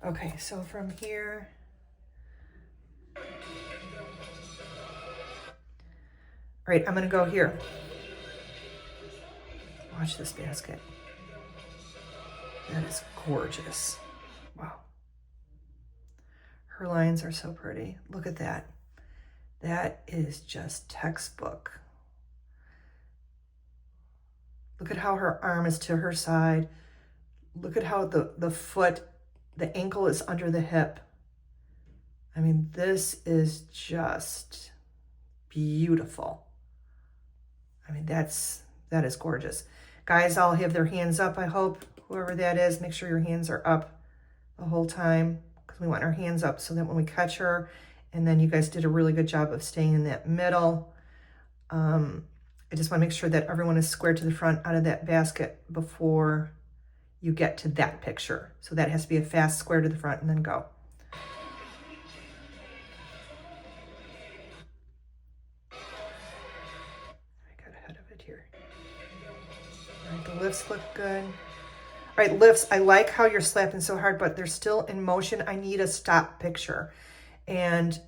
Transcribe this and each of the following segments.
Okay, so from here, all right, I'm gonna go here. Watch this basket. That is gorgeous. Wow. Her lines are so pretty. Look at that. That is just textbook. Look at how her arm is to her side. Look at how the foot, the ankle is under the hip. I mean, this is just beautiful. I mean, that is gorgeous. Guys all have their hands up, I hope. Whoever that is, make sure your hands are up the whole time, because we want our hands up so that when we catch her, and then you guys did a really good job of staying in that middle. I just want to make sure that everyone is square to the front out of that basket before you get to that picture. So that has to be a fast square to the front and then go. I got ahead of it here. All right, the lifts look good. All right, lifts, I like how you're slapping so hard, but they're still in motion. I need a stop picture. And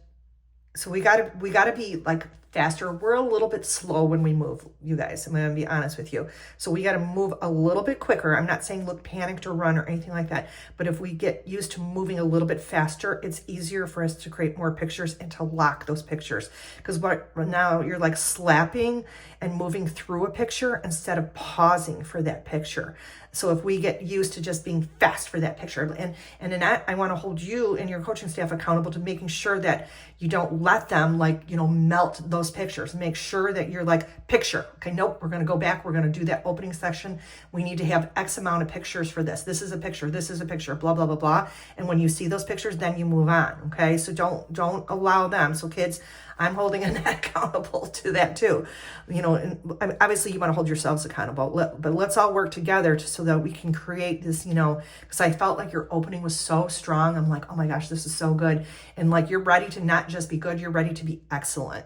so we gotta be like faster. We're a little bit slow when we move, you guys. I'm gonna be honest with you. So we gotta move a little bit quicker. I'm not saying look panicked or run or anything like that, but if we get used to moving a little bit faster, it's easier for us to create more pictures and to lock those pictures. Because now you're like slapping and moving through a picture instead of pausing for that picture. So if we get used to just being fast for that picture, and in that, I want to hold you and your coaching staff accountable to making sure that you don't let them melt those pictures. Make sure that you're like, picture. Okay, nope, we're going to go back. We're going to do that opening section. We need to have X amount of pictures for this. This is a picture. This is a picture, blah, blah, blah, blah. And when you see those pictures, then you move on. Okay, so don't allow them. So kids, I'm holding Annette accountable to that too. And obviously you want to hold yourselves accountable, but let's all work together so that we can create this, because I felt like your opening was so strong. I'm like, oh my gosh, this is so good. And like, you're ready to not just be good, you're ready to be excellent.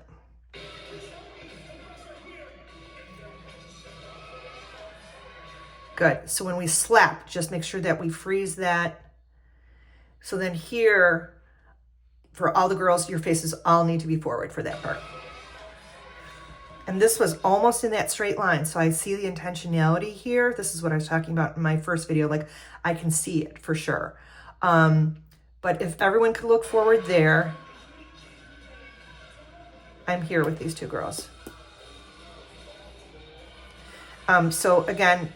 Good. So when we slap, just make sure that we freeze that. So then here, for all the girls, your faces all need to be forward for that part. And this was almost in that straight line. So I see the intentionality here. This is what I was talking about in my first video. Like, I can see it for sure. But if everyone could look forward there, I'm here with these two girls. So again,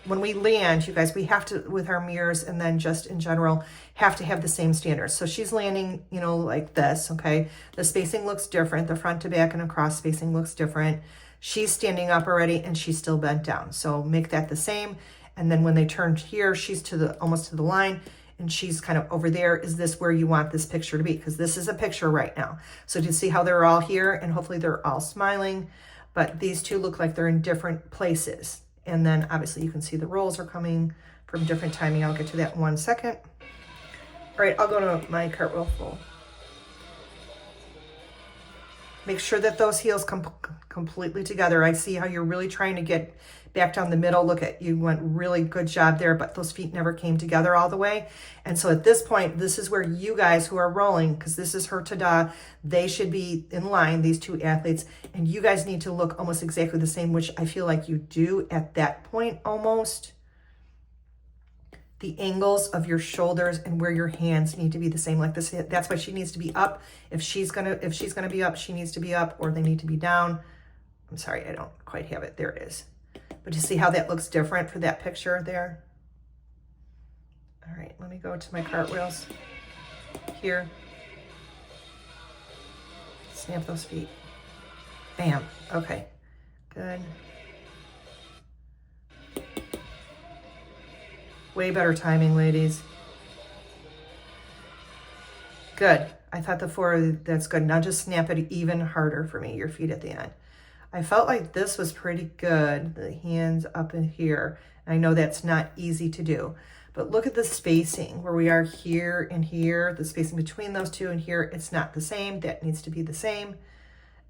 when we land, you guys, we have to, with our mirrors and then just in general, have to have the same standards. So she's landing, like this, okay? The spacing looks different. The front to back and across spacing looks different. She's standing up already and she's still bent down. So make that the same. And then when they turn here, she's almost to the line and she's kind of over there. Is this where you want this picture to be? Because this is a picture right now. So do you see how they're all here and hopefully they're all smiling, but these two look like they're in different places. And then obviously you can see the rolls are coming from different timing. I'll get to that in 1 second. All right, I'll go to my cartwheel full. Make sure that those heels come completely together. I see how you're really trying to get back down the middle. Look at, you went really good job there, but those feet never came together all the way. And so at this point, this is where you guys who are rolling, because this is her ta-da, they should be in line, these two athletes, and you guys need to look almost exactly the same, which I feel like you do at that point almost. The angles of your shoulders and where your hands need to be the same, like this. That's why she needs to be up. If she's gonna be up, she needs to be up, or they need to be down. I'm sorry, I don't quite have it. There it is. But you see how that looks different for that picture there? All right, let me go to my cartwheels here. Snap those feet. Bam, okay, good. Way better timing, ladies. Good. I thought the 4, that's good. Now just snap it even harder for me, your feet at the end. I felt like this was pretty good. The hands up in here. I know that's not easy to do, but look at the spacing where we are here and here, the spacing between those two and here, it's not the same. That needs to be the same.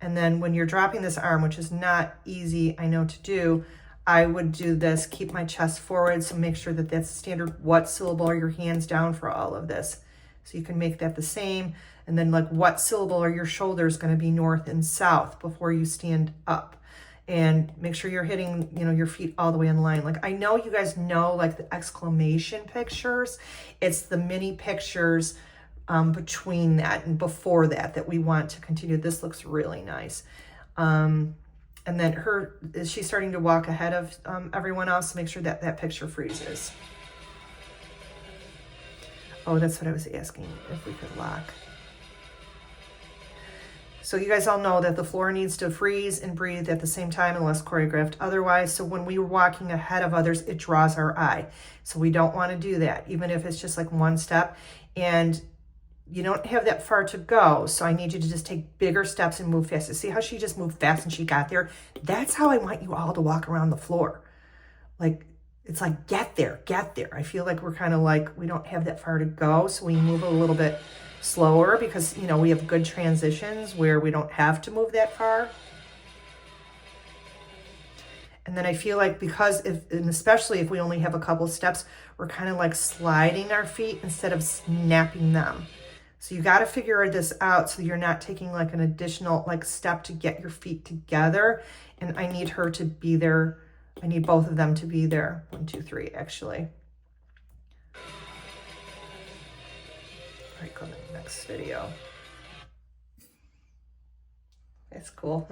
And then when you're dropping this arm, which is not easy, I know to do, I would do this, keep my chest forward. So make sure that that's standard. What syllable are your hands down for all of this? So you can make that the same. And then like what syllable are your shoulders going to be north and south before you stand up? And make sure you're hitting, you know, your feet all the way in line. Like I know you guys know like the exclamation pictures. It's the mini pictures between that and before that that we want to continue. This looks really nice. And then she's starting to walk ahead of everyone else. Make sure that that picture freezes. Oh, that's what I was asking, if we could lock. So you guys all know that the floor needs to freeze and breathe at the same time unless choreographed otherwise. So when we are walking ahead of others, it draws our eye. So we don't want to do that, even if it's just like one step. And you don't have that far to go. So I need you to just take bigger steps and move faster. See how she just moved fast and she got there? That's how I want you all to walk around the floor. Like, it's like, get there, get there. I feel like we're kind of like, we don't have that far to go. So we move a little bit slower because, you know, we have good transitions where we don't have to move that far. And then I feel like because and especially if we only have a couple steps, we're kind of like sliding our feet instead of snapping them. So you got to figure this out so you're not taking like an additional like step to get your feet together. And I need her to be there. I need both of them to be there. 1, 2, 3, actually. All right, go to the next video. That's cool.